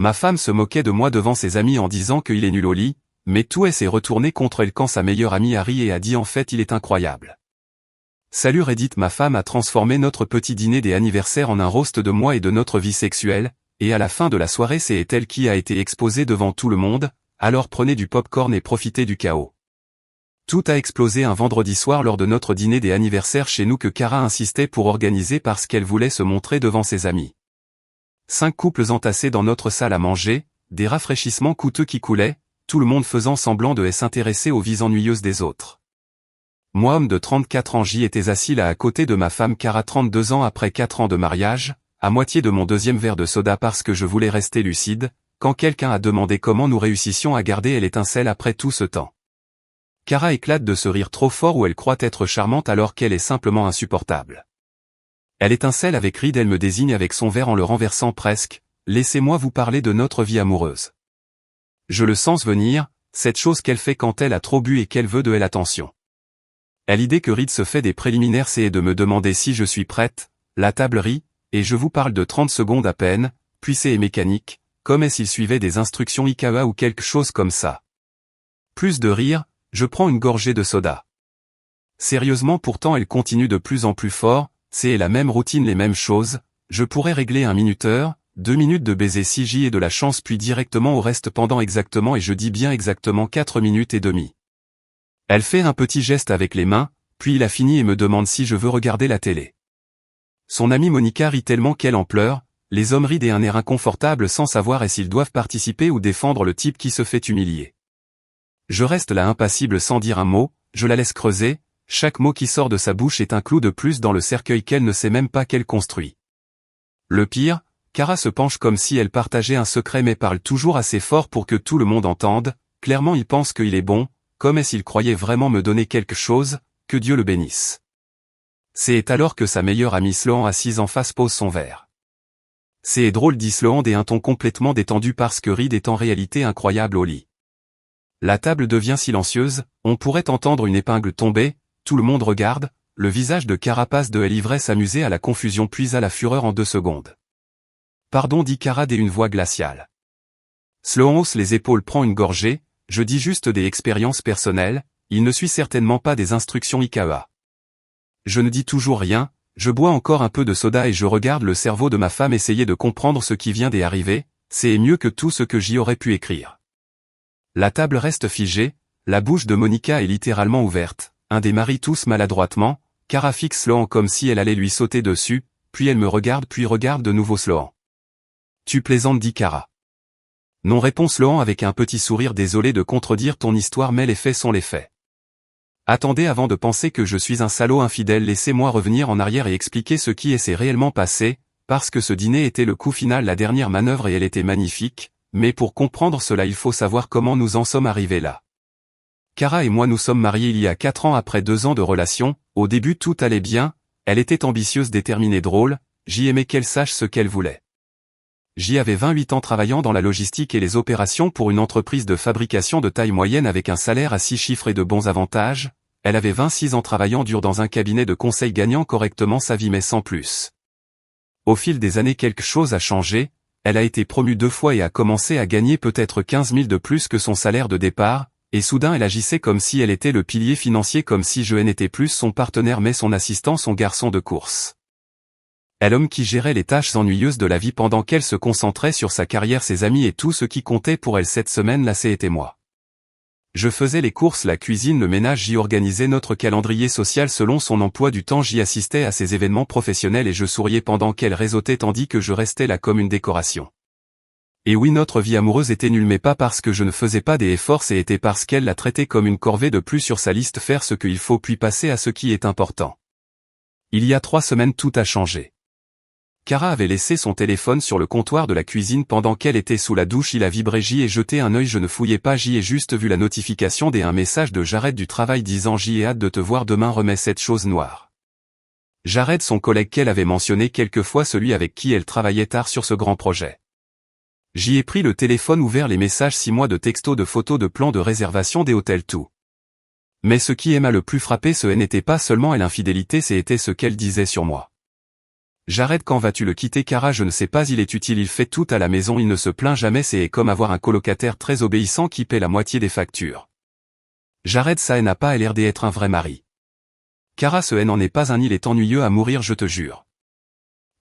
Ma femme se moquait de moi devant ses amis en disant qu'il est nul au lit, mais tout s'est retourné contre elle quand sa meilleure amie a ri et a dit en fait il est incroyable. Salut Reddit, ma femme a transformé notre petit dîner des anniversaires en un roast de moi et de notre vie sexuelle, et à la fin de la soirée c'est elle qui a été exposée devant tout le monde, alors prenez du popcorn et profitez du chaos. Tout a explosé un vendredi soir lors de notre dîner des anniversaires chez nous que Cara insistait pour organiser parce qu'elle voulait se montrer devant ses amis. 5 couples entassés dans notre salle à manger, des rafraîchissements coûteux qui coulaient, tout le monde faisant semblant de s'intéresser aux vies ennuyeuses des autres. Moi, homme de 34 ans, j'y étais assis là à côté de ma femme Cara 32 ans après 4 ans de mariage, à moitié de mon deuxième verre de soda parce que je voulais rester lucide, quand quelqu'un a demandé comment nous réussissions à garder l'étincelle après tout ce temps. Cara éclate de ce rire trop fort où elle croit être charmante alors qu'elle est simplement insupportable. Elle étincelle avec Reed, elle me désigne avec son verre en le renversant presque, laissez-moi vous parler de notre vie amoureuse. Je le sens venir, cette chose qu'elle fait quand elle a trop bu et qu'elle veut de elle attention. À l'idée que Reed se fait des préliminaires c'est de me demander si je suis prête, la table rit, et je vous parle de 30 secondes à peine, puis c'est mécanique, comme s'il suivait des instructions IKEA ou quelque chose comme ça. Plus de rire, je prends une gorgée de soda. Sérieusement pourtant elle continue de plus en plus fort, c'est la même routine les mêmes choses, je pourrais régler un minuteur, 2 minutes de baiser si j'y ai de la chance puis directement au reste pendant exactement et je dis bien exactement 4 minutes et demie. Elle fait un petit geste avec les mains, puis il a fini et me demande si je veux regarder la télé. Son amie Monica rit tellement qu'elle en pleure, les hommes rient d'un air inconfortable sans savoir s'ils doivent participer ou défendre le type qui se fait humilier. Je reste là impassible sans dire un mot, je la laisse creuser, chaque mot qui sort de sa bouche est un clou de plus dans le cercueil qu'elle ne sait même pas qu'elle construit. Le pire, Cara se penche comme si elle partageait un secret mais parle toujours assez fort pour que tout le monde entende, clairement il pense qu'il est bon, comme s'il croyait vraiment me donner quelque chose, que Dieu le bénisse. C'est alors que sa meilleure amie Sloan assise en face pose son verre. C'est drôle dit Sloan d'un ton complètement détendu parce que Reed est en réalité incroyable au lit. La table devient silencieuse, on pourrait entendre une épingle tomber, tout le monde regarde, le visage de Cara passe de l'ivresse amusée à la confusion puis à la fureur en 2 secondes. Pardon dit Cara d'une voix glaciale. Sloan hausse les épaules, prend une gorgée, je dis juste des expériences personnelles, il ne suit certainement pas des instructions IKEA. Je ne dis toujours rien, je bois encore un peu de soda et je regarde le cerveau de ma femme essayer de comprendre ce qui vient d'arriver, c'est mieux que tout ce que j'y aurais pu écrire. La table reste figée, la bouche de Monica est littéralement ouverte, un des maris tousse maladroitement, Cara fixe Sloan comme si elle allait lui sauter dessus, puis elle me regarde puis regarde de nouveau Sloan. Tu plaisantes dit Cara. Non répond Sloan avec un petit sourire désolé de contredire ton histoire mais les faits sont les faits. Attendez avant de penser que je suis un salaud infidèle laissez-moi revenir en arrière et expliquer ce qui s'est réellement passé, parce que ce dîner était le coup final la dernière manœuvre et elle était magnifique, mais pour comprendre cela il faut savoir comment nous en sommes arrivés là. Cara et moi nous sommes mariés il y a 4 ans après 2 ans de relation, au début tout allait bien, elle était ambitieuse déterminée drôle, j'y aimais qu'elle sache ce qu'elle voulait. J'y avais 28 ans travaillant dans la logistique et les opérations pour une entreprise de fabrication de taille moyenne avec un salaire à 6 chiffres et de bons avantages, elle avait 26 ans travaillant dur dans un cabinet de conseil gagnant correctement sa vie mais sans plus. Au fil des années quelque chose a changé, elle a été promue 2 fois et a commencé à gagner peut-être 15 000 de plus que son salaire de départ, et soudain elle agissait comme si elle était le pilier financier comme si je n'étais plus son partenaire mais son assistant son garçon de course. Elle homme qui gérait les tâches ennuyeuses de la vie pendant qu'elle se concentrait sur sa carrière ses amis et tout ce qui comptait pour elle cette semaine-là c'était moi. Je faisais les courses, la cuisine, le ménage, j'y organisais notre calendrier social selon son emploi du temps, j'y assistais à ses événements professionnels et je souriais pendant qu'elle réseautait tandis que je restais là comme une décoration. Et oui notre vie amoureuse était nulle mais pas parce que je ne faisais pas des efforts c'était parce qu'elle la traitait comme une corvée de plus sur sa liste faire ce qu'il faut puis passer à ce qui est important. Il y a 3 semaines tout a changé. Cara avait laissé son téléphone sur le comptoir de la cuisine pendant qu'elle était sous la douche il a vibré j'y ai jeté un œil je ne fouillais pas j'y ai juste vu la notification d'un message de Jared du travail disant j'y ai hâte de te voir demain remets cette chose noire. Jared son collègue qu'elle avait mentionné quelquefois celui avec qui elle travaillait tard sur ce grand projet. J'y ai pris le téléphone ouvert les messages 6 mois de textos de photos de plans de réservation des hôtels tout. Mais ce qui m'a le plus frappé ce n'était pas seulement l'infidélité c'était ce qu'elle disait sur moi. Jared, quand vas-tu le quitter? Kara, je ne sais pas, il est utile, il fait tout à la maison, il ne se plaint jamais, c'est comme avoir un colocataire très obéissant qui paie la moitié des factures. Jared, ça n'a pas l'air d'être un vrai mari. Kara, ce n'en est pas un, il est ennuyeux à mourir, je te jure.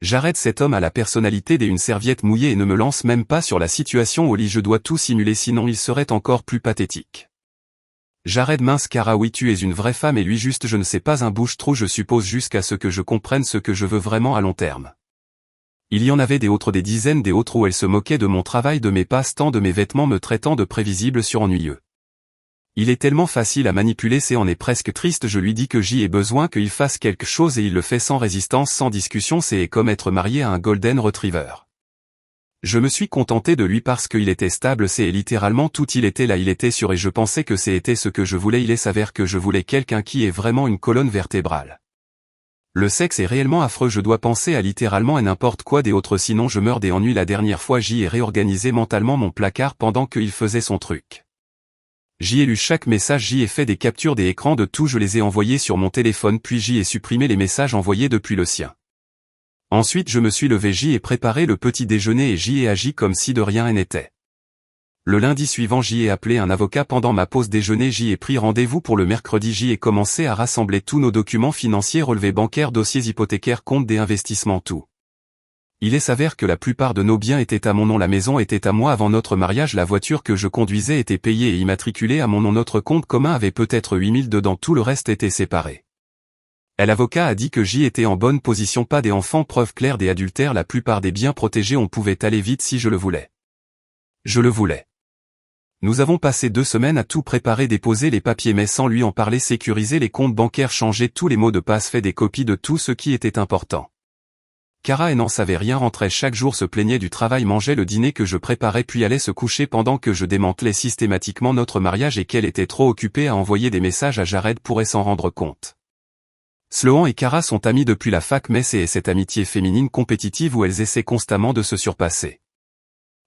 Jared, cet homme a la personnalité d'une serviette mouillée et ne me lance même pas sur la situation au lit, je dois tout simuler sinon il serait encore plus pathétique. Jared, mince Kara, oui tu es une vraie femme et lui juste je ne sais pas, un bouche-trou je suppose, jusqu'à ce que je comprenne ce que je veux vraiment à long terme. Il y en avait des autres, des dizaines des autres où elle se moquait de mon travail, de mes passe-temps, de mes vêtements, me traitant de prévisible sur ennuyeux. Il est tellement facile à manipuler, c'est en est presque triste, je lui dis que j'y ai besoin qu'il fasse quelque chose et il le fait sans résistance, sans discussion, c'est comme être marié à un golden retriever. Je me suis contenté de lui parce qu'il était stable, c'est littéralement tout, il était là, il était sûr et je pensais que c'était ce que je voulais, il s'avère que je voulais quelqu'un qui est vraiment une colonne vertébrale. Le sexe est réellement affreux, je dois penser à littéralement à n'importe quoi des autres sinon je meurs des ennuis. La dernière fois j'y ai réorganisé mentalement mon placard pendant qu'il faisait son truc. J'y ai lu chaque message, j'y ai fait des captures des écrans de tout, je les ai envoyés sur mon téléphone puis j'y ai supprimé les messages envoyés depuis le sien. Ensuite je me suis levé, j'y ai préparé le petit déjeuner et j'y ai agi comme si de rien n'était. Le lundi suivant j'y ai appelé un avocat pendant ma pause déjeuner, j'y ai pris rendez-vous pour le mercredi, j'y ai commencé à rassembler tous nos documents financiers, relevés bancaires, dossiers hypothécaires, comptes des investissements, tout. Il s'avère que la plupart de nos biens étaient à mon nom, la maison était à moi avant notre mariage, la voiture que je conduisais était payée et immatriculée à mon nom, notre compte commun avait peut-être 8000 dedans, tout le reste était séparé. L'avocat a dit que j'y étais en bonne position, pas des enfants, preuve claire des adultères, la plupart des biens protégés, on pouvait aller vite si je le voulais. Je le voulais. Nous avons passé 2 semaines à tout préparer, déposer les papiers mais sans lui en parler, sécuriser les comptes bancaires, changer tous les mots de passe, fait des copies de tout ce qui était important. Kara n'en savait rien, rentrait chaque jour, se plaignait du travail, mangeait le dîner que je préparais puis allait se coucher pendant que je démantelais systématiquement notre mariage et qu'elle était trop occupée à envoyer des messages à Jared pourrait s'en rendre compte. Sloan et Kara sont amies depuis la fac, mais c'est cette amitié féminine compétitive où elles essaient constamment de se surpasser.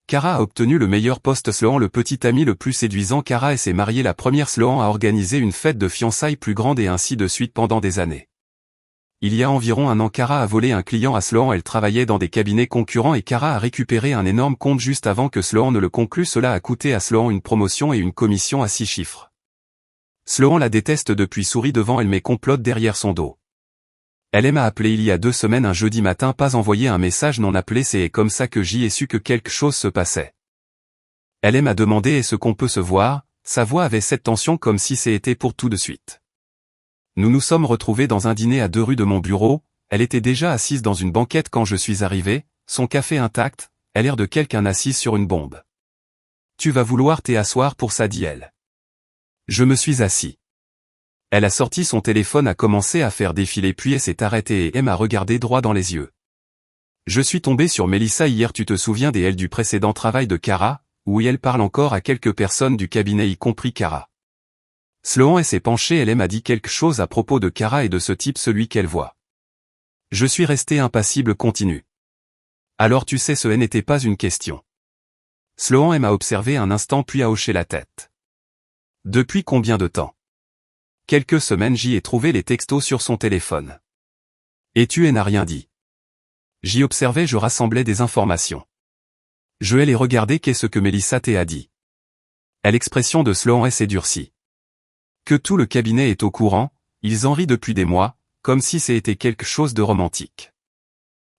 Kara a obtenu le meilleur poste, Sloan le petit ami le plus séduisant, Kara s'est mariée la première, Sloan a organisé une fête de fiançailles plus grande et ainsi de suite pendant des années. Il y a environ un an, Kara a volé un client à Sloan, elle travaillait dans des cabinets concurrents et Kara a récupéré un énorme compte juste avant que Sloan ne le conclue, cela a coûté à Sloan une promotion et une commission à 6 chiffres. Sloan la déteste depuis, sourit devant elle mais complote derrière son dos. Elle m'a appelé il y a 2 semaines un jeudi matin, pas envoyé un message, non appelé, c'est comme ça que j'y ai su que quelque chose se passait. Elle m'a demandé est-ce qu'on peut se voir, sa voix avait cette tension comme si c'était pour tout de suite. Nous nous sommes retrouvés dans un dîner à 2 rues de mon bureau, elle était déjà assise dans une banquette quand je suis arrivé, son café intact, elle l'air de quelqu'un assise sur une bombe. Tu vas vouloir t'asseoir pour ça, dit-elle. Je me suis assis. Elle a sorti son téléphone, a commencé à faire défiler puis elle s'est arrêtée et m'a regardé droit dans les yeux. Je suis tombé sur Mélissa hier, tu te souviens d'elle du précédent travail de Kara, où elle parle encore à quelques personnes du cabinet y compris Kara. Sloan s'est penchée, elle m'a dit quelque chose à propos de Kara et de ce type, celui qu'elle voit. Je suis resté impassible, continue. Alors tu sais, ce n'était pas une question. Sloan m'a observé un instant puis a hoché la tête. Depuis combien de temps? Quelques semaines, j'y ai trouvé les textos sur son téléphone. Et tu n'as rien dit. J'y observais, je rassemblais des informations. Je les regarder, qu'est-ce que Mélissa t'a dit? L'expression de Sloan s'est durcie. Que tout le cabinet est au courant, ils en rient depuis des mois, comme si c'était quelque chose de romantique.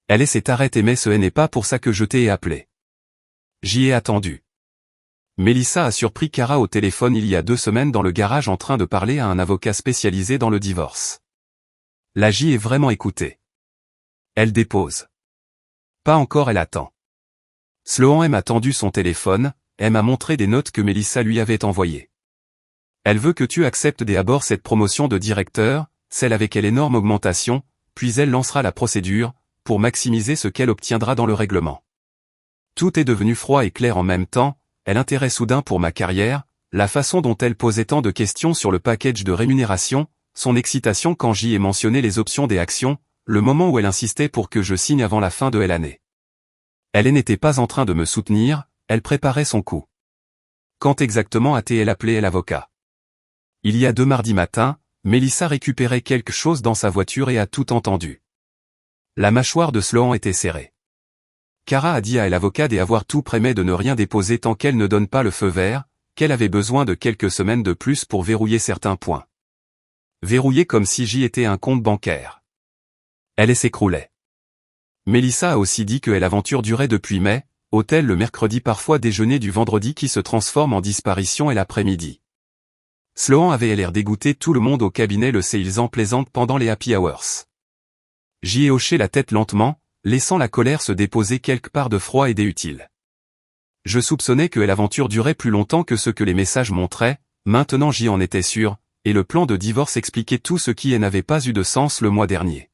Elle s'est arrêtée mais ce n'est pas pour ça que je t'ai appelé. J'y ai attendu. Mélissa a surpris Kara au téléphone il y a 2 semaines dans le garage en train de parler à un avocat spécialisé dans le divorce. Là j'y ai vraiment écouté. Elle dépose. Pas encore, elle attend. Sloan m'a tendu son téléphone, elle m'a montré des notes que Mélissa lui avait envoyées. Elle veut que tu acceptes d'abord cette promotion de directeur, celle avec l'énorme augmentation, puis elle lancera la procédure, pour maximiser ce qu'elle obtiendra dans le règlement. Tout est devenu froid et clair en même temps, l'intérêt soudain pour ma carrière, la façon dont elle posait tant de questions sur le package de rémunération, son excitation quand j'y ai mentionné les options des actions, le moment où elle insistait pour que je signe avant la fin de l'année. Elle n'était pas en train de me soutenir, elle préparait son coup. Quand exactement a-t-elle appelé l'avocat? Il y a 2 mardis matin, Mélissa récupérait quelque chose dans sa voiture et a tout entendu. La mâchoire de Sloan était serrée. Kara a dit à l'avocat d'avoir tout prêt mais de ne rien déposer tant qu'elle ne donne pas le feu vert, qu'elle avait besoin de quelques semaines de plus pour verrouiller certains points. Verrouiller comme si j'y étais un compte bancaire. Elle s'écroulait. Mélissa a aussi dit que l'aventure durait depuis mai, hôtel le mercredi parfois déjeuner du vendredi qui se transforme en disparition et l'après-midi. Sloan avait l'air dégoûté, tout le monde au cabinet le sait, ils en plaisantent pendant les happy hours. J'y ai hoché la tête lentement, laissant la colère se déposer quelque part de froid et d'inutile. Je soupçonnais que l'aventure durait plus longtemps que ce que les messages montraient, maintenant j'y en étais sûr, et le plan de divorce expliquait tout ce qui n'avait pas eu de sens le mois dernier.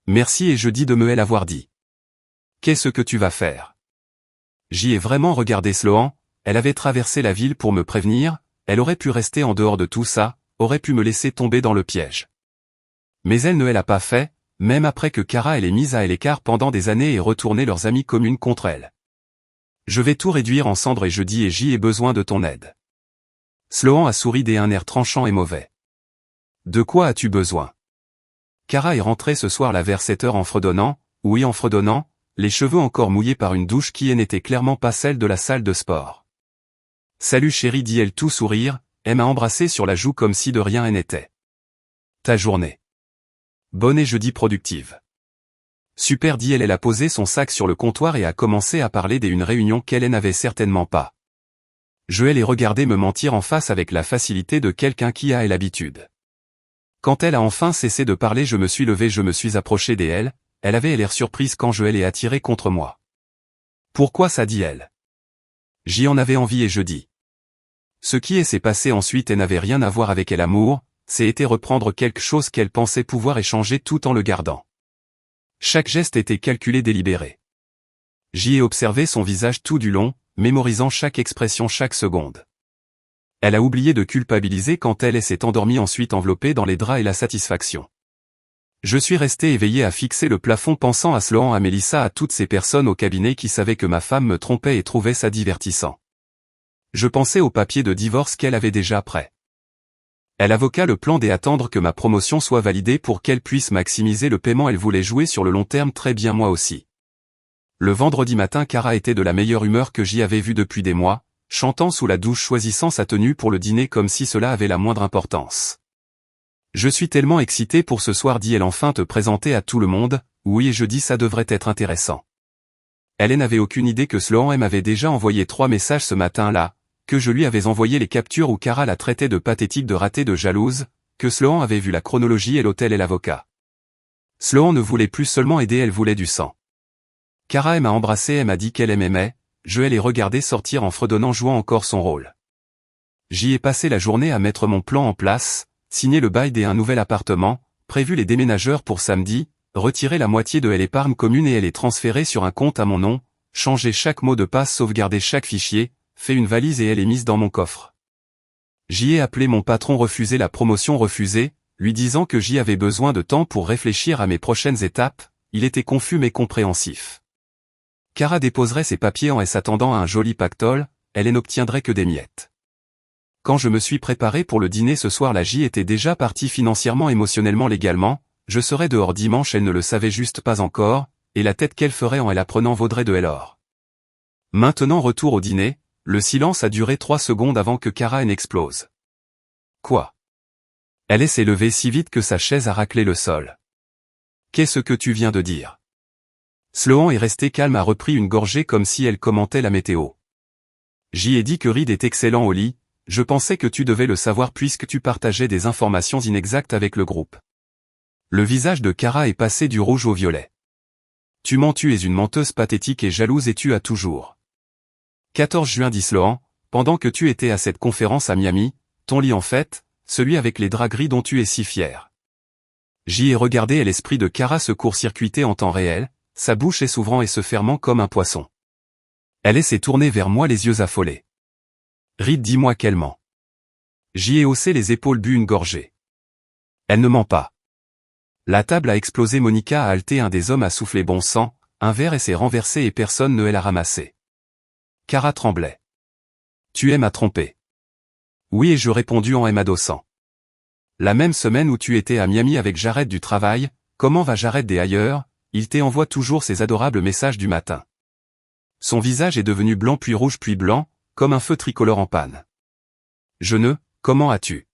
Merci et je dis de me l'avoir dit. Qu'est-ce que tu vas faire? J'y ai vraiment regardé Sloan, elle avait traversé la ville pour me prévenir, elle aurait pu rester en dehors de tout ça, aurait pu me laisser tomber dans le piège. Mais elle ne l'a pas fait, même après que Kara l'ait mise à l'écart pendant des années et retourné leurs amies communes contre elle. Je vais tout réduire en cendres et je dis et j'y ai besoin de ton aide. Sloan a souri d'un air tranchant et mauvais. De quoi as-tu besoin? Kara est rentrée ce soir-là vers 7 heures en fredonnant, oui en fredonnant, les cheveux encore mouillés par une douche qui n'était clairement pas celle de la salle de sport. Salut chérie, dit-elle tout sourire, elle m'a embrassé sur la joue comme si de rien n'était. Ta journée. Bonne et jeudi productive. Super, dit elle a posé son sac sur le comptoir et a commencé à parler d'une réunion qu'elle n'avait certainement pas. Je l'ai regardé me mentir en face avec la facilité de quelqu'un qui a l'habitude. Quand elle a enfin cessé de parler, je me suis levé, je me suis approché d'elle, elle avait l'air surprise quand je l'ai attirée contre moi. Pourquoi ça, dit elle. J'y en avais envie et je dis. Ce qui s'est passé ensuite n'avait rien à voir avec l'amour, c'est été reprendre quelque chose qu'elle pensait pouvoir échanger tout en le gardant. Chaque geste était calculé, délibéré. J'y ai observé son visage tout du long, mémorisant chaque expression chaque seconde. Elle a oublié de culpabiliser quand elle s'est endormie, ensuite enveloppée dans les draps et la satisfaction. Je suis resté éveillé à fixer le plafond pensant à Sloan, à Mélissa, à toutes ces personnes au cabinet qui savaient que ma femme me trompait et trouvaient ça divertissant. Je pensais au papier de divorce qu'elle avait déjà prêt. Elle avoua le plan d'attendre que ma promotion soit validée pour qu'elle puisse maximiser le paiement, elle voulait jouer sur le long terme, très bien, moi aussi. Le vendredi matin, Kara était de la meilleure humeur que j'y avais vue depuis des mois, chantant sous la douche, choisissant sa tenue pour le dîner comme si cela avait la moindre importance. Je suis tellement excité pour ce soir, dit-elle, enfin te présenter à tout le monde, oui et je dis ça devrait être intéressant. Elle n'avait aucune idée que Sloan m'avait déjà envoyé 3 messages ce matin-là, que je lui avais envoyé les captures où Kara la traitait de pathétique, de ratée, de jalouse, que Sloan avait vu la chronologie et l'hôtel et l'avocat. Sloan ne voulait plus seulement aider, elle voulait du sang. Kara m'a embrassé, elle m'a dit qu'elle m'aimait, je l'ai regardé sortir en fredonnant, jouant encore son rôle. J'y ai passé la journée à mettre mon plan en place, signer le bail d'un nouvel appartement, prévu les déménageurs pour samedi, retirer la moitié de l'épargne commune et elle est transférée sur un compte à mon nom, changer chaque mot de passe, sauvegarder chaque fichier, fait une valise et elle est mise dans mon coffre. J'y ai appelé mon patron, refusé la promotion, refusé, lui disant que j'y avais besoin de temps pour réfléchir à mes prochaines étapes, il était confus mais compréhensif. Kara déposerait ses papiers en s'attendant à un joli pactole, elle n'obtiendrait que des miettes. Quand je me suis préparé pour le dîner ce soir, la J était déjà partie financièrement, émotionnellement, légalement, je serais dehors dimanche, elle ne le savait juste pas encore, et la tête qu'elle ferait en l'apprenant vaudrait de l'or. Maintenant retour au dîner, le silence a duré 3 secondes avant que Kara n'explose. Quoi? Elle s'est levée si vite que sa chaise a raclé le sol. Qu'est-ce que tu viens de dire? Sloan est resté calme, a repris une gorgée comme si elle commentait la météo. J'y ai dit que Reed est excellent au lit, je pensais que tu devais le savoir puisque tu partageais des informations inexactes avec le groupe. Le visage de Kara est passé du rouge au violet. Tu mens, tu es une menteuse pathétique et jalouse et tu as toujours. 14 juin, dit Sloan, pendant que tu étais à cette conférence à Miami, ton lit en fait, celui avec les draps gris dont tu es si fier. J'y ai regardé et l'esprit de Kara se court-circuiter en temps réel, sa bouche s'ouvrant et se fermant comme un poisson. Elle s'est tournée vers moi les yeux affolés. Reed, dis-moi qu'elle ment. J'y ai haussé les épaules, bu une gorgée. Elle ne ment pas. La table a explosé, Monica a haleté, un des hommes a soufflé bon sang, un verre s'est renversé et personne ne l'a ramassé. Kara tremblait. Tu m'as trompé. Oui, et je répondu en m'adossant. La même semaine où tu étais à Miami avec Jared du travail, comment va Jared des ailleurs, il t'envoie toujours ses adorables messages du matin. Son visage est devenu blanc puis rouge puis blanc, comme un feu tricolore en panne. Comment as-tu?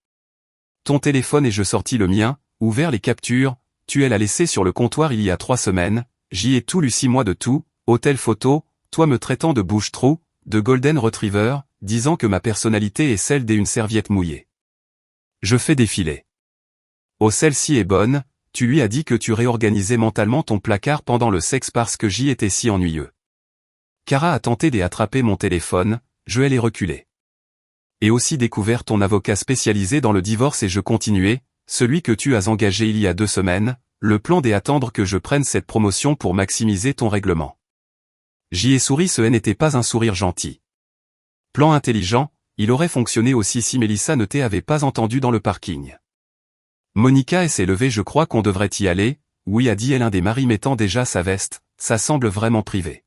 Ton téléphone et je sortis le mien, ouvert les captures, tu l'as laissé sur le comptoir il y a 3 semaines, j'y ai tout lu 6 mois de tout, hôtel photo, toi me traitant de bouche-trou, de golden retriever, disant que ma personnalité est celle d'une serviette mouillée. Je fais défiler. Oh celle-ci est bonne, tu lui as dit que tu réorganisais mentalement ton placard pendant le sexe parce que j'y étais si ennuyeux. Cara a tenté d'attraper mon téléphone, je l'ai reculé. Et aussi découvert ton avocat spécialisé dans le divorce et je continuais, celui que tu as engagé il y a 2 semaines, le plan d'attendre que je prenne cette promotion pour maximiser ton règlement. J'y ai souri, ce n'était pas un sourire gentil. Plan intelligent, il aurait fonctionné aussi si Mélissa ne t'avait pas entendu dans le parking. Monica s'est levée, je crois qu'on devrait y aller, oui a dit l'un des maris mettant déjà sa veste, ça semble vraiment privé.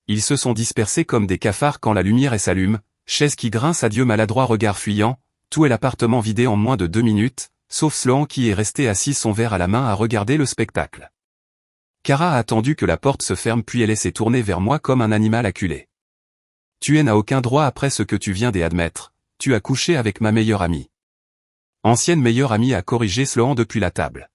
Ils se sont dispersés comme des cafards quand la lumière s'allume, chaise qui grince, adieu maladroit regard fuyant, tout est l'appartement vidé en moins de 2 minutes, sauf Sloan qui est resté assis son verre à la main à regarder le spectacle. Cara a attendu que la porte se ferme puis elle s'est tournée vers moi comme un animal acculé. Tu n'as aucun droit après ce que tu viens d'admettre, tu as couché avec ma meilleure amie. Ancienne meilleure amie a corrigé Sloan depuis la table.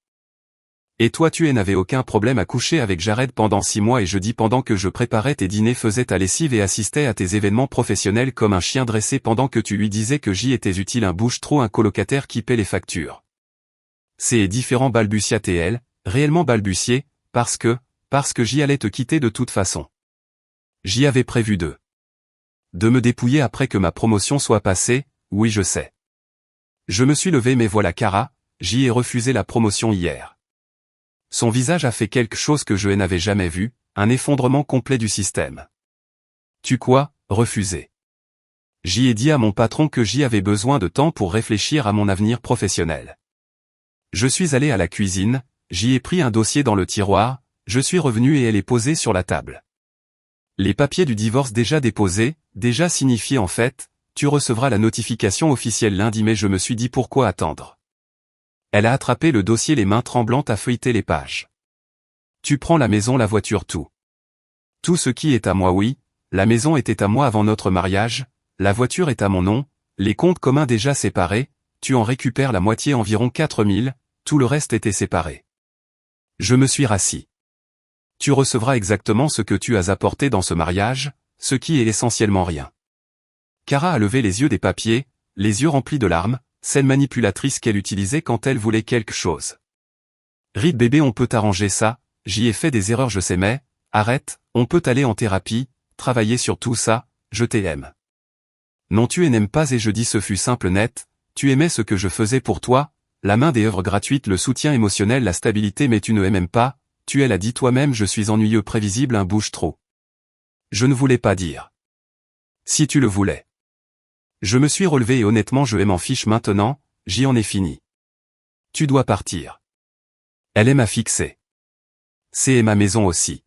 Et toi tu n'avais aucun problème à coucher avec Jared pendant 6 mois et je dis pendant que je préparais tes dîners, faisais ta lessive et assistais à tes événements professionnels comme un chien dressé pendant que tu lui disais que j'y étais utile, un bouche-trou, un colocataire qui paie les factures. C'est différent, balbutia TL, réellement balbutié, parce que j'y allais te quitter de toute façon. J'y avais prévu de me dépouiller après que ma promotion soit passée, oui je sais. Je me suis levé mais voilà Cara, j'y ai refusé la promotion hier. Son visage a fait quelque chose que je n'avais jamais vu, un effondrement complet du système. Tu quoi, refusé? J'y ai dit à mon patron que j'y avais besoin de temps pour réfléchir à mon avenir professionnel. Je suis allé à la cuisine, j'y ai pris un dossier dans le tiroir, je suis revenu et elle est posée sur la table. Les papiers du divorce déjà déposés, déjà signifiés en fait, tu recevras la notification officielle lundi mais je me suis dit pourquoi attendre. Elle a attrapé le dossier les mains tremblantes à feuilleter les pages. Tu prends la maison, la voiture, tout. Tout ce qui est à moi, oui, la maison était à moi avant notre mariage, la voiture est à mon nom, les comptes communs déjà séparés, tu en récupères la moitié environ 4000, tout le reste était séparé. Je me suis rassis. Tu recevras exactement ce que tu as apporté dans ce mariage, ce qui est essentiellement rien. Cara a levé les yeux des papiers, les yeux remplis de larmes, celle manipulatrice qu'elle utilisait quand elle voulait quelque chose. Rite bébé, on peut arranger ça, j'y ai fait des erreurs je sais mais, arrête, on peut aller en thérapie, travailler sur tout ça, je t'aime. Non tu n'aimes pas et je dis ce fut simple net, tu aimais ce que je faisais pour toi, la main des œuvres gratuites, le soutien émotionnel, la stabilité mais tu ne m'aimes pas, tu l'as dit toi-même je suis ennuyeux, prévisible, un bouche-trou. Je ne voulais pas dire. Si tu le voulais. Je me suis relevé et honnêtement je m'en fiche maintenant, j'y en ai fini. Tu dois partir. Elle m'a fixé. C'est ma maison aussi.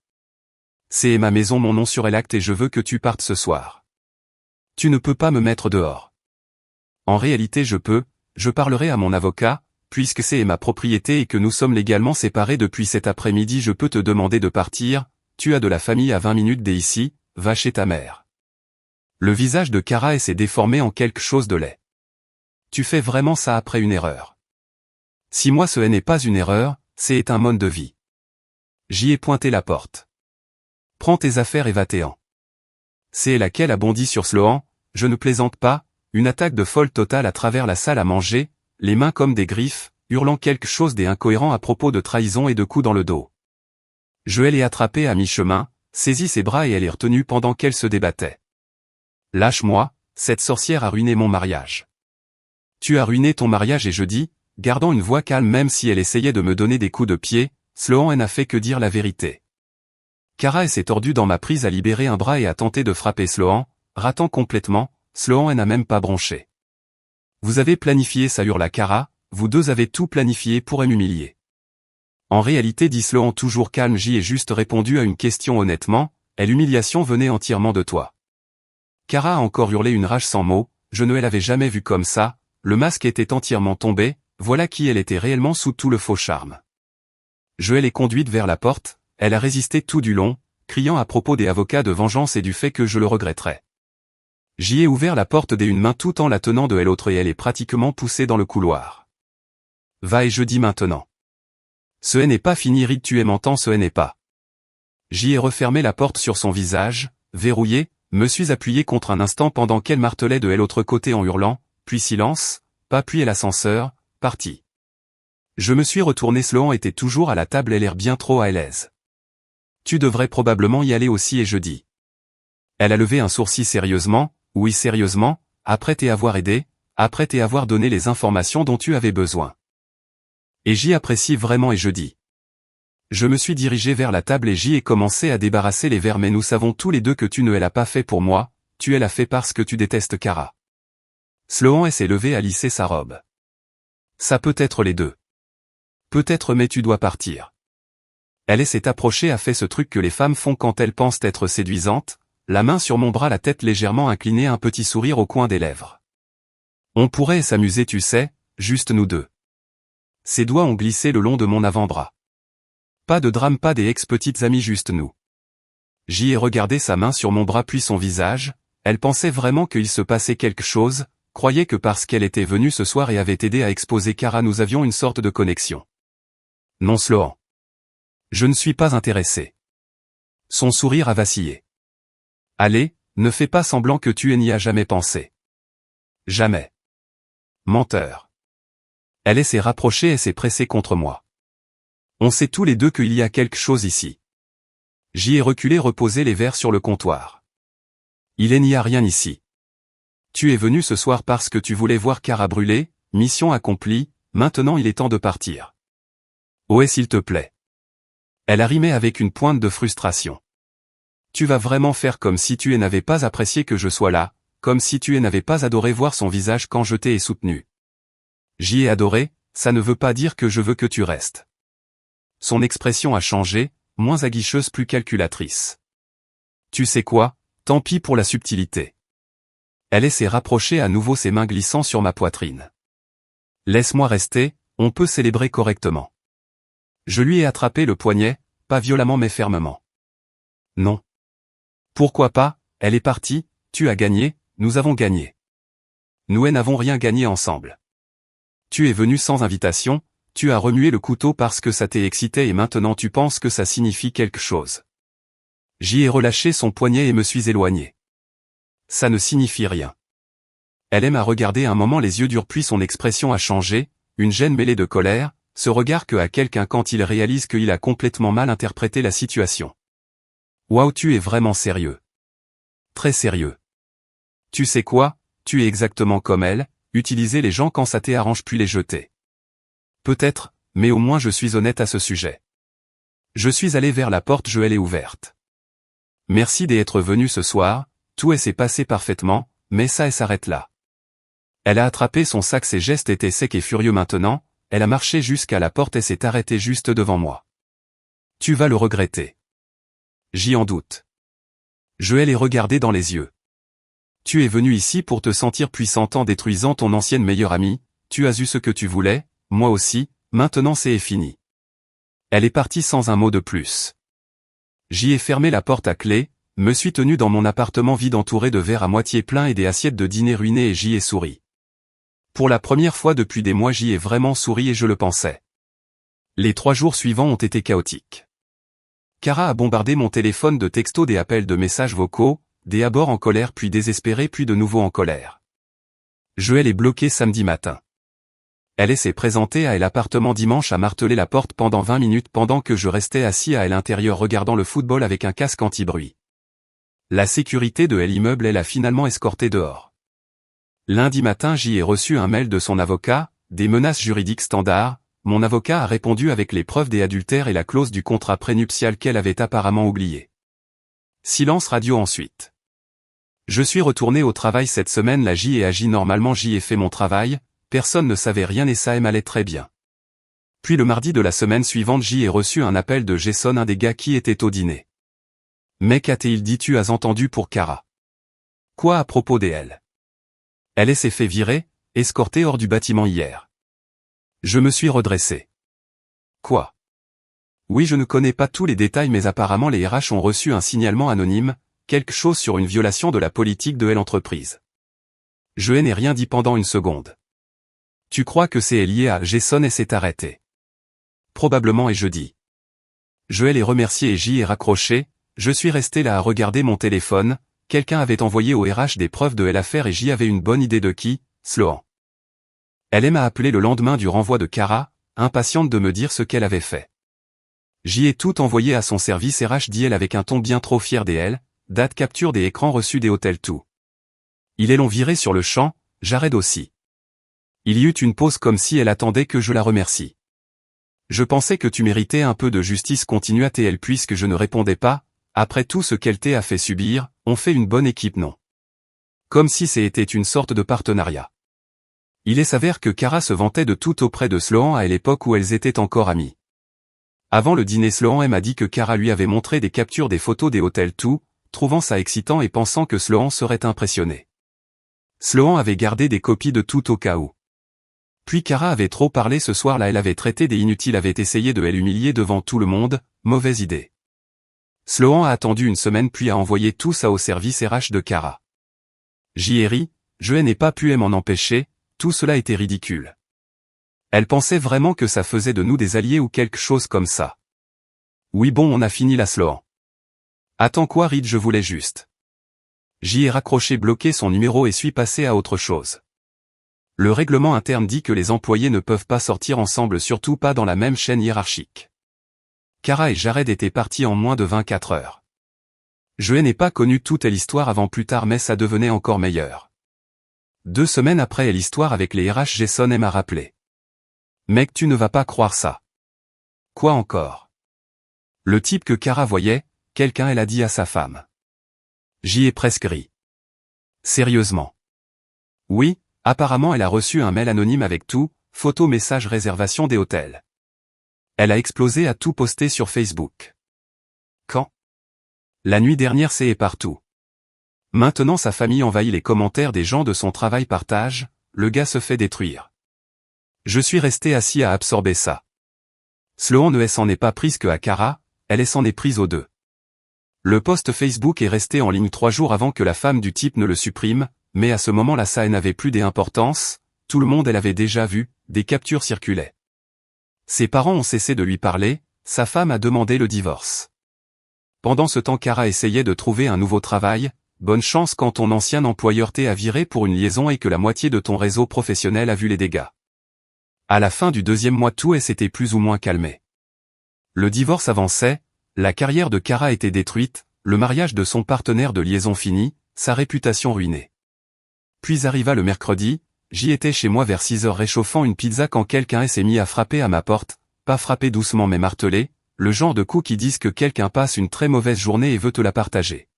C'est ma maison, mon nom sur l'acte et je veux que tu partes ce soir. Tu ne peux pas me mettre dehors. En réalité je parlerai à mon avocat, puisque c'est ma propriété et que nous sommes légalement séparés depuis cet après-midi, je peux te demander de partir, tu as de la famille à 20 minutes d'ici, va chez ta mère. Le visage de Cara s'est déformé en quelque chose de laid. Tu fais vraiment ça après une erreur. Si moi ce n'est pas une erreur, c'est un mode de vie. J'y ai pointé la porte. Prends tes affaires et va-t'en. C'est laquelle a bondi sur Sloan, je ne plaisante pas, une attaque de folle totale à travers la salle à manger, les mains comme des griffes, hurlant quelque chose d'incohérent à propos de trahison et de coups dans le dos. Je l'ai attrapée à mi-chemin, saisi ses bras et elle est retenue pendant qu'elle se débattait. Lâche-moi, cette sorcière a ruiné mon mariage. Tu as ruiné ton mariage et je dis, gardant une voix calme même si elle essayait de me donner des coups de pied, Sloan n'a fait que dire la vérité. Cara s'est tordue dans ma prise, à libérer un bras et a tenté de frapper Sloan, ratant complètement, Sloan n'a même pas bronché. Vous avez planifié ça, hurla Cara, vous deux avez tout planifié pour m'humilier. En réalité, dit Sloan toujours calme, j'y ai juste répondu à une question honnêtement, et l'humiliation venait entièrement de toi. Cara a encore hurlé une rage sans mots, je ne l'avais jamais vue comme ça, le masque était entièrement tombé, voilà qui elle était réellement sous tout le faux charme. Je l'ai conduite vers la porte, elle a résisté tout du long, criant à propos des avocats de vengeance et du fait que je le regretterais. J'y ai ouvert la porte d'une main tout en la tenant de l'autre et elle est pratiquement poussée dans le couloir. Va et je dis maintenant. Ce n'est pas fini Reed, tu m'entends, ce n'est pas. J'y ai refermé la porte sur son visage, verrouillé, me suis appuyé contre un instant pendant qu'elle martelait de l'autre côté en hurlant, puis silence, pas puis l'ascenseur, parti. Je me suis retourné, Sloan était toujours à la table et l'air bien trop à l'aise. Tu devrais probablement y aller aussi et je dis. Elle a levé un sourcil sérieusement, oui sérieusement, après t'avoir aidé, après t'avoir donné les informations dont tu avais besoin. Et j'y apprécie vraiment et je dis. Je me suis dirigé vers la table et j'y ai commencé à débarrasser les verres mais nous savons tous les deux que tu ne l'as pas fait pour moi, tu l'as fait parce que tu détestes Kara. Sloan s'est levé à lisser sa robe. Ça peut être les deux. Peut-être mais tu dois partir. Elle s'est approchée, a fait ce truc que les femmes font quand elles pensent être séduisantes, la main sur mon bras, la tête légèrement inclinée, un petit sourire au coin des lèvres. On pourrait s'amuser, tu sais, juste nous deux. Ses doigts ont glissé le long de mon avant-bras. Pas de drame, pas des ex-petites amies, juste nous. J'y ai regardé sa main sur mon bras puis son visage, elle pensait vraiment qu'il se passait quelque chose, croyait que parce qu'elle était venue ce soir et avait aidé à exposer Kara nous avions une sorte de connexion. Non Sloan. Je ne suis pas intéressé. Son sourire a vacillé. Allez, ne fais pas semblant que tu n'y as jamais pensé. Jamais. Menteur. Elle s'est rapprochée et s'est pressée contre moi. On sait tous les deux qu'il y a quelque chose ici. J'y ai reculé, reposé les verres sur le comptoir. Il n'y a rien ici. Tu es venu ce soir parce que tu voulais voir Kara brûler, mission accomplie, maintenant il est temps de partir. Ouais s'il te plaît. Elle a rimé avec une pointe de frustration. Tu vas vraiment faire comme si tu n'avais pas apprécié que je sois là, comme si tu n'avais pas adoré voir son visage quand je t'ai soutenu. J'y ai adoré, ça ne veut pas dire que je veux que tu restes. Son expression a changé, moins aguicheuse, plus calculatrice. Tu sais quoi, tant pis pour la subtilité. Elle s'est rapprochée à nouveau, ses mains glissant sur ma poitrine. Laisse-moi rester, on peut célébrer correctement. Je lui ai attrapé le poignet, pas violemment mais fermement. Non. Pourquoi pas, elle est partie, tu as gagné, nous avons gagné. Nous n'avons rien gagné ensemble. Tu es venu sans invitation, tu as remué le couteau parce que ça t'excitait et maintenant tu penses que ça signifie quelque chose. J'y ai relâché son poignet et me suis éloigné. Ça ne signifie rien. Elle m'a regardé un moment, les yeux durs, puis son expression a changé, une gêne mêlée de colère, ce regard que a quelqu'un quand il réalise qu'il a complètement mal interprété la situation. Waouh, tu es vraiment sérieux. Très sérieux. Tu sais quoi, tu es exactement comme elle, utiliser les gens quand ça t'arrange puis les jeter. Peut-être, mais au moins je suis honnête à ce sujet. Je suis allé vers la porte, je l'ai ouverte. Merci d'être venu ce soir, tout s'est passé parfaitement, mais ça s'arrête là. Elle a attrapé son sac, ses gestes étaient secs et furieux maintenant, elle a marché jusqu'à la porte et s'est arrêtée juste devant moi. Tu vas le regretter. J'y en doute. Je l'ai regardé dans les yeux. Tu es venu ici pour te sentir puissant en détruisant ton ancienne meilleure amie, tu as eu ce que tu voulais, moi aussi, maintenant c'est fini. Elle est partie sans un mot de plus. J'y ai fermé la porte à clé, me suis tenu dans mon appartement vide entouré de verres à moitié pleins et des assiettes de dîner ruinées et j'y ai souri. Pour la première fois depuis des mois j'y ai vraiment souri et je le pensais. Les 3 jours suivants ont été chaotiques. Kara a bombardé mon téléphone de textos, des appels, de messages vocaux, d'abord en colère puis désespérée puis de nouveau en colère. Je l'ai bloquée samedi matin. Elle s'est présentée à l'appartement dimanche, à marteler la porte pendant 20 minutes pendant que je restais assis à l'intérieur regardant le football avec un casque anti-bruit. La sécurité de l'immeuble l'a finalement escortée dehors. Lundi matin j'y ai reçu un mail de son avocat, des menaces juridiques standards, mon avocat a répondu avec les preuves des adultères et la clause du contrat prénuptial qu'elle avait apparemment oublié. Silence radio ensuite. Je suis retourné au travail cette semaine, là j'y ai agi normalement, j'y ai fait mon travail, personne ne savait rien et ça m'allait très bien. Puis le mardi de la semaine suivante j'y ai reçu un appel de Jason, un des gars qui était au dîner. Mec, a-t-il dit tu as entendu pour Kara? Quoi à propos d'elle? Elle s'est fait virer, escortée hors du bâtiment hier. Je me suis redressé. Quoi? Oui, je ne connais pas tous les détails mais apparemment les RH ont reçu un signalement anonyme, quelque chose sur une violation de la politique de l'entreprise. Je n'ai rien dit pendant une seconde. Tu crois que c'est lié à Jason et s'est arrêté? Probablement et je dis. Je les remercier et j'y ai raccroché, je suis resté là à regarder mon téléphone, quelqu'un avait envoyé au RH des preuves de l'affaire et j'y avais une bonne idée de qui, Sloan. Elle m'a appelé le lendemain du renvoi de Kara, impatiente de me dire ce qu'elle avait fait. J'y ai tout envoyé à son service RH dit-elle avec un ton bien trop fier d'elle, date capture des écrans reçus des hôtels tout. Ils l'ont viré sur le champ, Jared aussi. Il y eut une pause comme si elle attendait que je la remercie. Je pensais que tu méritais un peu de justice continua-t-elle puisque je ne répondais pas, après tout ce qu'elle t'a fait subir, on fait une bonne équipe non. Comme si c'était une sorte de partenariat. Il s'avère que Kara se vantait de tout auprès de Sloan à l'époque où elles étaient encore amies. Avant le dîner Sloan m'a dit que Kara lui avait montré des captures des photos des hôtels tout, trouvant ça excitant et pensant que Sloan serait impressionné. Sloan avait gardé des copies de tout au cas où. Puis Kara avait trop parlé ce soir-là, elle avait traité des inutiles, avait essayé de l'humilier devant tout le monde, mauvaise idée. Sloan a attendu une semaine puis a envoyé tout ça au service RH de Kara. J'y ai ri, je n'ai pas pu m'en empêcher, tout cela était ridicule. Elle pensait vraiment que ça faisait de nous des alliés ou quelque chose comme ça. Oui bon on a fini la Sloan. Attends quoi Reed je voulais juste. J'y ai raccroché bloqué son numéro et suis passé à autre chose. Le règlement interne dit que les employés ne peuvent pas sortir ensemble surtout pas dans la même chaîne hiérarchique. Kara et Jared étaient partis en moins de 24 heures. Je n'ai pas connu toute l'histoire avant plus tard mais ça devenait encore meilleur. 2 semaines après l'histoire avec les RH Jason m'a rappelé. Mec tu ne vas pas croire ça. Quoi encore? Le type que Kara voyait, quelqu'un elle a dit à sa femme. J'y ai presque ri. Sérieusement. Oui, apparemment elle a reçu un mail anonyme avec tout, photo message réservation des hôtels. Elle a explosé à tout poster sur Facebook. Quand? La nuit dernière c'est partout. Maintenant sa famille envahit les commentaires des gens de son travail partage, le gars se fait détruire. Je suis resté assis à absorber ça. Sloan ne s'en est pas prise que à Kara, elle s'en est prise aux deux. Le post Facebook est resté en ligne 3 jours avant que la femme du type ne le supprime, mais à ce moment-là ça n'avait plus d'importance, tout le monde l'avait déjà vu, des captures circulaient. Ses parents ont cessé de lui parler, sa femme a demandé le divorce. Pendant ce temps Kara essayait de trouver un nouveau travail, bonne chance quand ton ancien employeur t'a viré pour une liaison et que la moitié de ton réseau professionnel a vu les dégâts. À la fin du 2e mois tout s'était plus ou moins calmé. Le divorce avançait, la carrière de Kara était détruite, le mariage de son partenaire de liaison fini, sa réputation ruinée. Puis arriva le mercredi, j'y étais chez moi vers 6 heures réchauffant une pizza quand quelqu'un s'est mis à frapper à ma porte, pas frapper doucement mais marteler, le genre de coups qui disent que quelqu'un passe une très mauvaise journée et veut te la partager.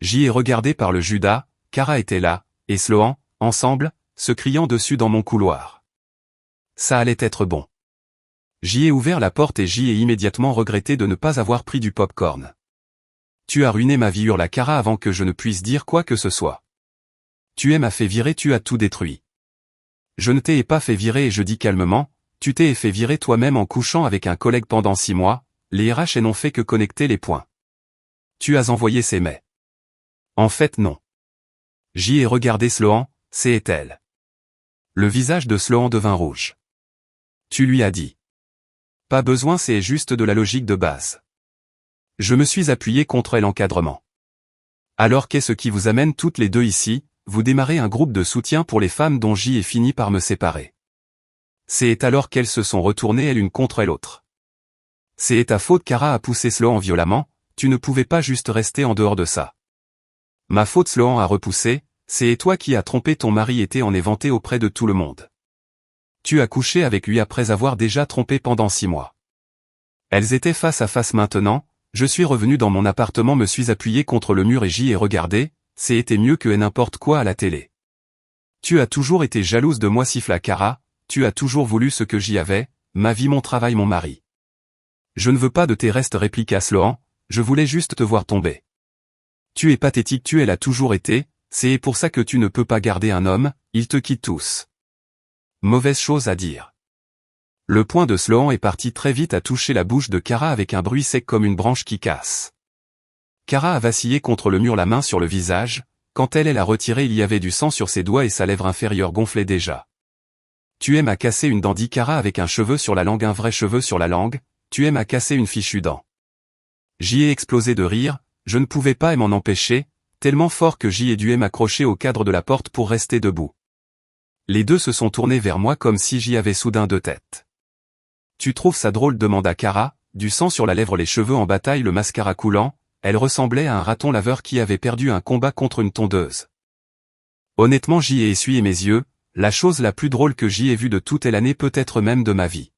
J'y ai regardé par le Judas, Kara était là, et Sloan, ensemble, se criant dessus dans mon couloir. Ça allait être bon. J'y ai ouvert la porte et j'y ai immédiatement regretté de ne pas avoir pris du pop-corn. Tu as ruiné ma vie hurla Kara avant que je ne puisse dire quoi que ce soit. Tu m'as fait virer, tu as tout détruit. Je ne t'ai pas fait virer et je dis calmement, tu t'es fait virer toi-même en couchant avec un collègue pendant 6 mois, les RH n'ont fait que connecter les points. Tu as envoyé ces mails. En fait non. J'y ai regardé Sloan, c'est elle. Le visage de Sloan devint rouge. Tu lui as dit. Pas besoin, c'est juste de la logique de base. Je me suis appuyé contre l'encadrement. Alors qu'est-ce qui vous amène toutes les deux ici, vous démarrez un groupe de soutien pour les femmes dont j'y ai fini par me séparer. C'est alors qu'elles se sont retournées l'une contre l'autre. C'est ta faute Kara a poussé Sloan violemment, tu ne pouvais pas juste rester en dehors de ça. Ma faute Sloan a repoussé, c'est toi qui as trompé ton mari et en es vanté auprès de tout le monde. Tu as couché avec lui après avoir déjà trompé pendant 6 mois. Elles étaient face à face maintenant, je suis revenu dans mon appartement me suis appuyé contre le mur et j'y ai regardé, c'était mieux que n'importe quoi à la télé. Tu as toujours été jalouse de moi siffla Kara, tu as toujours voulu ce que j'y avais, ma vie mon travail mon mari. Je ne veux pas de tes restes répliqua Sloan, je voulais juste te voir tomber. Tu es pathétique tu l'as toujours été, c'est pour ça que tu ne peux pas garder un homme, ils te quittent tous. Mauvaise chose à dire. Le poing de Sloan est parti très vite à toucher la bouche de Kara avec un bruit sec comme une branche qui casse. Kara a vacillé contre le mur, la main sur le visage. Quand elle l'a retiré, il y avait du sang sur ses doigts et sa lèvre inférieure gonflait déjà. Tu aimes à casser une dent, dit Kara avec un cheveu sur la langue, un vrai cheveu sur la langue. Tu aimes à casser une fichue dent. J'y ai explosé de rire, je ne pouvais pas m'en empêcher, tellement fort que j'y ai dû m'accrocher au cadre de la porte pour rester debout. Les deux se sont tournés vers moi comme si j'y avais soudain deux têtes. Tu trouves ça drôle, demanda Kara, du sang sur la lèvre, les cheveux en bataille, le mascara coulant. Elle ressemblait à un raton laveur qui avait perdu un combat contre une tondeuse. Honnêtement, j'y ai essuyé mes yeux, la chose la plus drôle que j'y ai vue de toute l'année, peut-être même de ma vie.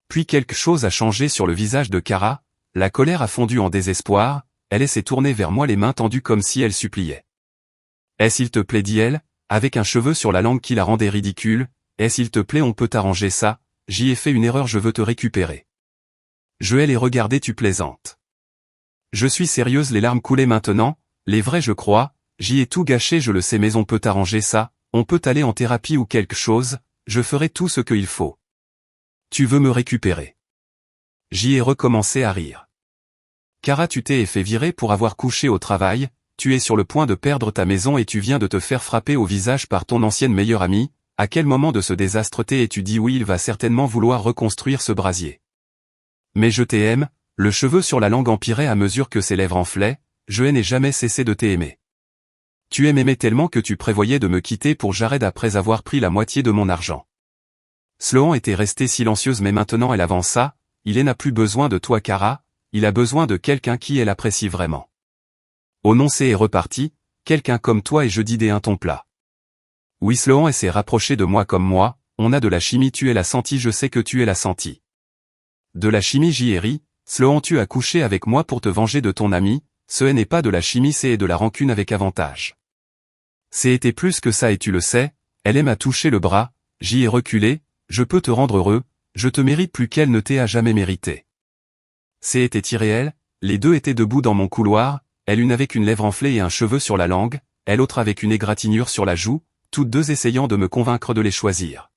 Puis quelque chose a changé sur le visage de Kara, la colère a fondu en désespoir, elle s'est tournée vers moi, les mains tendues comme si elle suppliait. « Eh, s'il te plaît, dit-elle, avec un cheveu sur la langue qui la rendait ridicule, eh, s'il te plaît, on peut arranger ça, j'y ai fait une erreur, je veux te récupérer. » Je les regarder, tu plaisantes. Je suis sérieuse, les larmes coulaient maintenant, les vraies, je crois, j'y ai tout gâché, je le sais, mais on peut arranger ça, on peut aller en thérapie ou quelque chose, je ferai tout ce qu'il faut. Tu veux me récupérer. J'y ai recommencé à rire. Kara, tu t'es fait virer pour avoir couché au travail, tu es sur le point de perdre ta maison et tu viens de te faire frapper au visage par ton ancienne meilleure amie. À quel moment de ce désastre t'es-tu dit oui, il va certainement vouloir reconstruire ce brasier. Mais je t'aime. Le cheveu sur la langue empirait à mesure que ses lèvres enflaient, je n'ai jamais cessé de t'aimer. Tu m'aimais tellement que tu prévoyais de me quitter pour Jared après avoir pris la moitié de mon argent. Sloan était restée silencieuse, mais maintenant elle avança. Il n'a plus besoin de toi, Kara, il a besoin de quelqu'un qui elle apprécie vraiment. Oh non, c'est reparti, quelqu'un comme toi, et je dis des un ton plat. Oui, Sloan s'est rapproché de moi comme moi, on a de la chimie, tu l'as senti, je sais que tu l'as senti. De la chimie, j'y ai ri. Sloan, tu as couché avec moi pour te venger de ton ami, ce n'est pas de la chimie, c'est de la rancune avec avantage. C'était plus que ça et tu le sais, elle m'a touché le bras, j'y ai reculé, je peux te rendre heureux, je te mérite plus qu'elle ne t'ait jamais mérité. C'était irréel, les deux étaient debout dans mon couloir, elle une avec une lèvre enflée et un cheveu sur la langue, elle autre avec une égratignure sur la joue, toutes deux essayant de me convaincre de les choisir.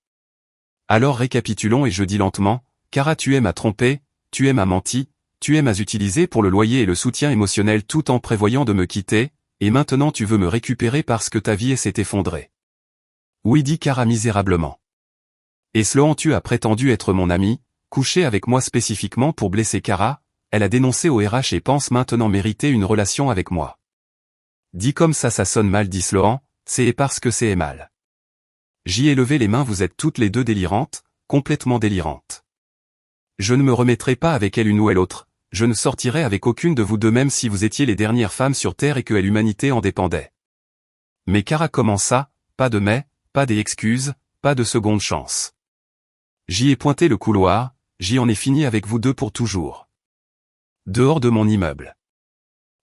Alors récapitulons et je dis lentement, Kara, tu m'as trompé, tu m'as menti, tu m'as utilisé pour le loyer et le soutien émotionnel tout en prévoyant de me quitter, et maintenant tu veux me récupérer parce que ta vie s'est effondrée. Oui, dit Kara misérablement. Et Sloan, tu as prétendu être mon ami, coucher avec moi spécifiquement pour blesser Kara, elle a dénoncé au RH et pense maintenant mériter une relation avec moi. Dit comme ça sonne mal, dit Sloan, c'est parce que c'est mal. J'y ai levé les mains, vous êtes toutes les deux délirantes, complètement délirantes. Je ne me remettrai pas avec elle une ou l'autre, je ne sortirai avec aucune de vous deux même si vous étiez les dernières femmes sur Terre et que l'humanité en dépendait. Mais Kara commença, pas de mais, pas des excuses, pas de seconde chance. J'y ai pointé le couloir, j'y en ai fini avec vous deux pour toujours. Dehors de mon immeuble.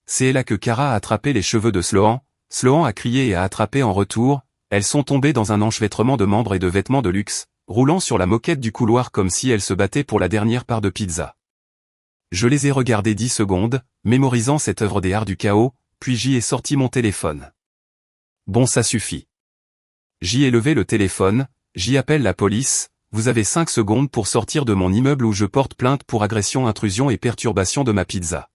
C'est là que Kara a attrapé les cheveux de Sloan, Sloan a crié et a attrapé en retour, elles sont tombées dans un enchevêtrement de membres et de vêtements de luxe, roulant sur la moquette du couloir comme si elles se battaient pour la dernière part de pizza. Je les ai regardées 10 secondes, mémorisant cette œuvre des arts du chaos, puis j'y ai sorti mon téléphone. Bon, ça suffit. J'y ai levé le téléphone, j'y appelle la police, vous avez 5 secondes pour sortir de mon immeuble où je porte plainte pour agression, intrusion et perturbation de ma pizza.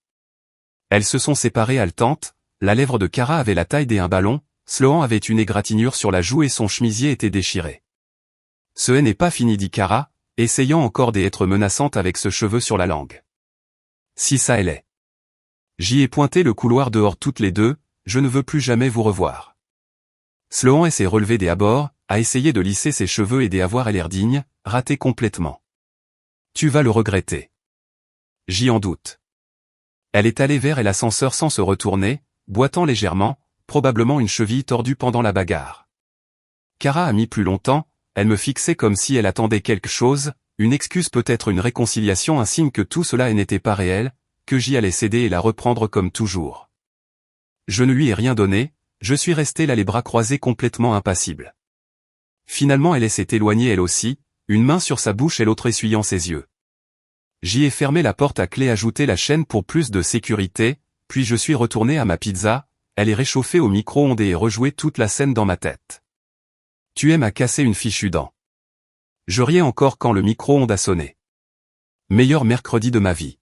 Elles se sont séparées haletantes, la lèvre de Kara avait la taille d'un ballon, Sloan avait une égratignure sur la joue et son chemisier était déchiré. Ce n'est pas fini, dit Kara, essayant encore d'être menaçante avec ce cheveu sur la langue. Si ça elle est. J'y ai pointé le couloir dehors toutes les deux, je ne veux plus jamais vous revoir. Sloan s'est relevé des abords, a essayé de lisser ses cheveux et d'avoir l'air digne, raté complètement. Tu vas le regretter. J'y en doute. Elle est allée vers l'ascenseur sans se retourner, boitant légèrement, probablement une cheville tordue pendant la bagarre. Kara a mis plus longtemps, elle me fixait comme si elle attendait quelque chose, une excuse, peut-être une réconciliation, un signe que tout cela n'était pas réel, que j'y allais céder et la reprendre comme toujours. Je ne lui ai rien donné, je suis resté là les bras croisés complètement impassible. Finalement elle s'est éloignée elle aussi, une main sur sa bouche et l'autre essuyant ses yeux. J'y ai fermé la porte à clé, ajouté la chaîne pour plus de sécurité, puis je suis retourné à ma pizza, elle est réchauffée au micro-ondes et rejoué toute la scène dans ma tête. Tu m'as cassé une fichue dent. Je riais encore quand le micro-ondes a sonné. Meilleur mercredi de ma vie.